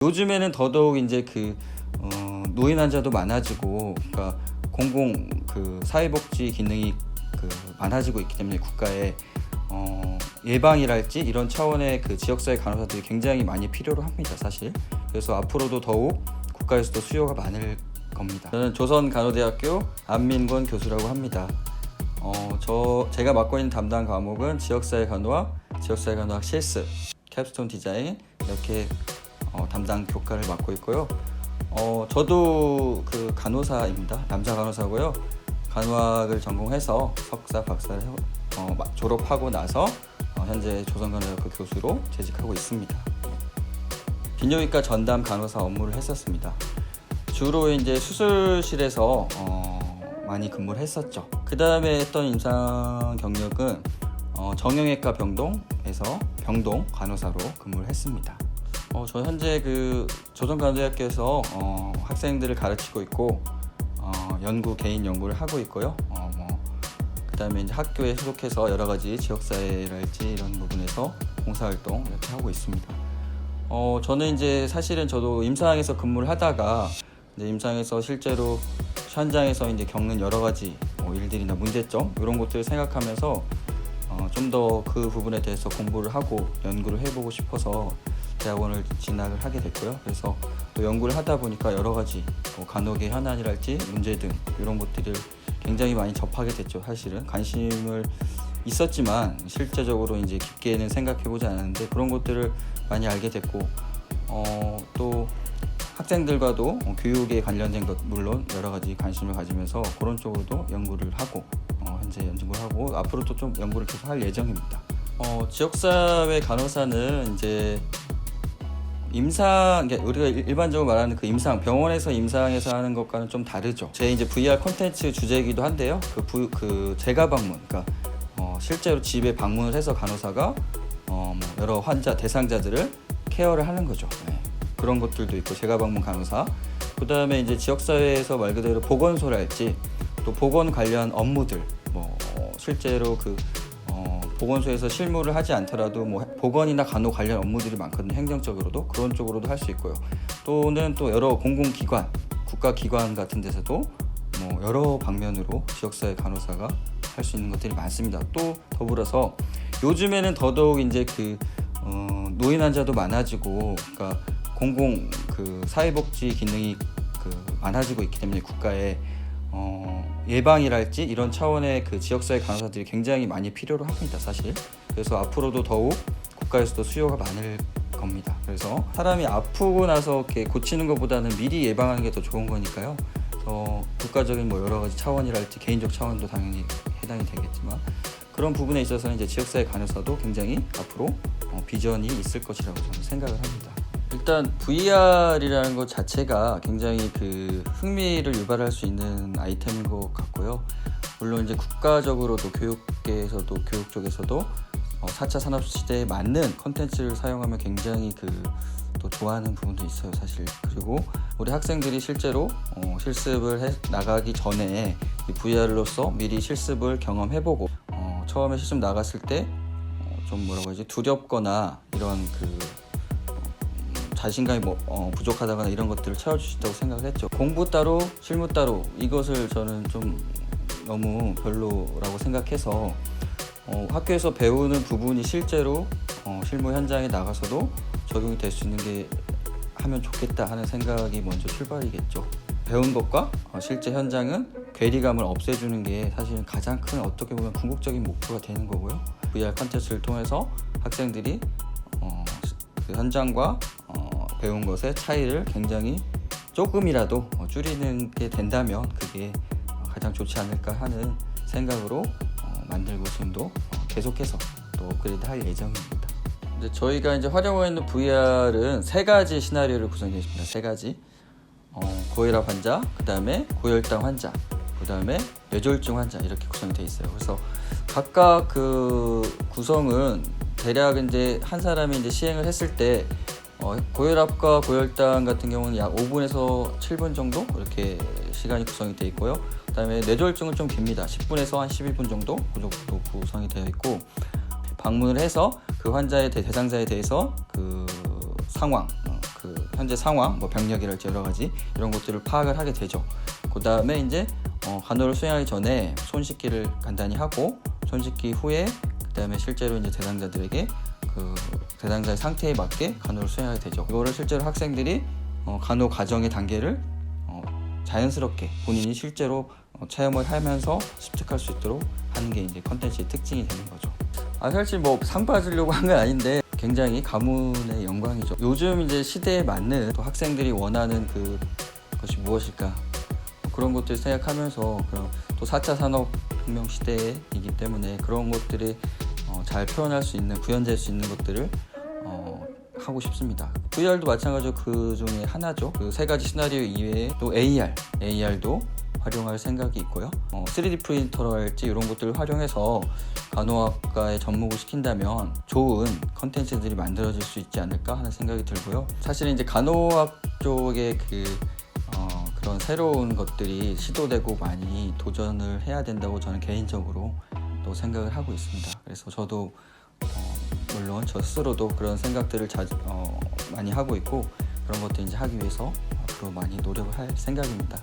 요즘에는 더더욱 이제 노인 환자도 많아지고, 그러니까 공공 사회복지 기능이 많아지고 있기 때문에 국가에 예방이랄지 이런 차원의 지역사회 간호사들이 굉장히 많이 필요로 합니다, 사실. 그래서 앞으로도 더욱 국가에서도 수요가 많을 겁니다. 저는 조선간호대학교 안민권 교수라고 합니다. 제가 맡고 있는 담당 과목은 지역사회 간호학, 지역사회 간호학 실습, 캡스톤 디자인 이렇게 담당 교과를 맡고 있고요. 저도 간호사입니다. 남자 간호사고요. 간호학을 전공해서 석사, 박사를 졸업하고 나서 현재 조선간호대학교 교수로 재직하고 있습니다. 비뇨기과 전담 간호사 업무를 했었습니다. 주로 이제 수술실에서 많이 근무를 했었죠. 그 다음에 했던 임상 경력은 정형외과 병동에서 병동 간호사로 근무를 했습니다. 저 현재 조선간호대학교에서 학생들을 가르치고 있고 개인 연구를 하고 있고요. 그 다음에 이제 학교에 소속해서 여러 가지 지역사회랄지 이런 부분에서 봉사활동 이렇게 하고 있습니다. 저는 이제 사실은 저도 임상에서 근무를 하다가 이제 임상에서 실제로 현장에서 이제 겪는 여러 가지 일들이나 문제점 이런 것들을 생각하면서 좀 더 그 부분에 대해서 공부를 하고 연구를 해보고 싶어서 대학원을 진학을 하게 됐고요. 그래서 또 연구를 하다 보니까 여러 가지 간혹의 현안이랄지 문제 등 이런 것들을 굉장히 많이 접하게 됐죠. 사실은 관심을 있었지만 실제적으로 이제 깊게는 생각해보지 않았는데 그런 것들을 많이 알게 됐고, 또 학생들과도 교육에 관련된 것 물론 여러 가지 관심을 가지면서 그런 쪽으로도 연구를 하고 현재 연구를 하고 앞으로도 좀 연구를 계속 할 예정입니다. 지역사회 간호사는 이제 우리가 일반적으로 말하는 임상, 병원에서 임상에서 하는 것과는 좀 다르죠. 제 이제 VR 콘텐츠 주제이기도 한데요. 제가 방문, 그러니까 실제로 집에 방문을 해서 간호사가 여러 환자 대상자들을 케어를 하는 거죠. 네. 그런 것들도 있고 제가 방문 간호사. 그 다음에 이제 지역사회에서 말 그대로 보건소랄지 또 보건 관련 업무들, 실제로 보건소에서 실무를 하지 않더라도 보건이나 간호 관련 업무들이 많거든요. 행정적으로도 그런 쪽으로도 할 수 있고요. 또는 또 여러 공공기관, 국가기관 같은 데서도 여러 방면으로 지역사회 간호사가 할 수 있는 것들이 많습니다. 또 더불어서 요즘에는 더더욱 이제 노인 환자도 많아지고, 그러니까 공공 사회복지 기능이 많아지고 있기 때문에 국가에 예방이랄지 이런 차원의 지역사회 간호사들이 굉장히 많이 필요로 합니다, 사실. 그래서 앞으로도 더욱 국가에서도 수요가 많을 겁니다. 그래서 사람이 아프고 나서 이렇게 고치는 것보다는 미리 예방하는 게 더 좋은 거니까요. 국가적인 여러 가지 차원이랄지 개인적 차원도 당연히 해당이 되겠지만 그런 부분에 있어서는 이제 지역사회 간호사도 굉장히 앞으로 비전이 있을 것이라고 저는 생각을 합니다. 일단 VR이라는 것 자체가 굉장히 흥미를 유발할 수 있는 아이템인 것 같고요. 물론 이제 국가적으로도 교육계에서도 교육 쪽에서도 4차 산업시대에 맞는 컨텐츠를 사용하면 굉장히 또 좋아하는 부분도 있어요, 사실. 그리고 우리 학생들이 실제로 실습을 나가기 전에 이 VR로서 미리 실습을 경험해보고 처음에 실습 나갔을 때 좀 두렵거나 이런 자신감이 부족하다거나 이런 것들을 채워줄 수 있다고 생각을 했죠. 공부 따로 실무 따로 이것을 저는 좀 너무 별로라고 생각해서 학교에서 배우는 부분이 실제로 실무 현장에 나가서도 적용이 될 수 있는 게 하면 좋겠다 하는 생각이 먼저 출발이겠죠. 배운 것과 실제 현장은 괴리감을 없애주는 게 사실 가장 큰 어떻게 보면 궁극적인 목표가 되는 거고요. VR 컨텐츠를 통해서 학생들이 현장과 배운 것의 차이를 굉장히 조금이라도 줄이는 게 된다면 그게 가장 좋지 않을까 하는 생각으로 만들고 지금도 계속해서 또 업그레이드 할 예정입니다. 이제 저희가 이제 활용하고 있는 VR은 3가지 시나리오를 구성되어 있습니다. 3가지. 고혈압 환자, 그 다음에 고혈당 환자, 그 다음에 뇌졸중 환자 이렇게 구성이 되어 있어요. 그래서 각각 구성은 대략 이제 한 사람이 이제 시행을 했을 때 고혈압과 고혈당 같은 경우는 약 5분에서 7분 정도 이렇게 시간이 구성이 되어 있고요. 그 다음에 뇌졸중은 좀 깁니다. 10분에서 한 12분 정도 그 정도 구성이 되어 있고, 방문을 해서 그 환자의 대상자에 대해서 상황, 현재 상황, 뭐 병력이랄지 여러 가지 이런 것들을 파악을 하게 되죠. 그 다음에 이제 간호를 수행하기 전에 손 씻기를 간단히 하고, 손 씻기 후에 그 다음에 실제로 이제 대상자들에게 그 대상자의 상태에 맞게 간호를 수행하게 되죠. 이거를 실제로 학생들이 간호 과정의 단계를 자연스럽게 본인이 실제로 체험을 하면서 습득할 수 있도록 하는 게 이제 컨텐츠의 특징이 되는 거죠. 사실 뭐 상 받으려고 한 건 아닌데 굉장히 가문의 영광이죠. 요즘 이제 시대에 맞는 또 학생들이 원하는 그것이 무엇일까, 그런 것들 생각하면서, 그럼 또 4차 산업혁명 시대이기 때문에 그런 것들이 잘 표현할 수 있는, 구현될 수 있는 것들을 하고 싶습니다. VR도 마찬가지로 그 중에 하나죠. 그 세 가지 시나리오 이외에 또 AR도 활용할 생각이 있고요. 3D 프린터랄지 이런 것들을 활용해서 간호학과에 접목을 시킨다면 좋은 컨텐츠들이 만들어질 수 있지 않을까 하는 생각이 들고요. 사실 이제 간호학 쪽에 그런 새로운 것들이 시도되고 많이 도전을 해야 된다고 저는 개인적으로 또 생각을 하고 있습니다. 그래서 저도 물론 저 스스로도 그런 생각들을 많이 하고 있고, 그런 것들 이제 하기 위해서 앞으로 많이 노력을 할 생각입니다.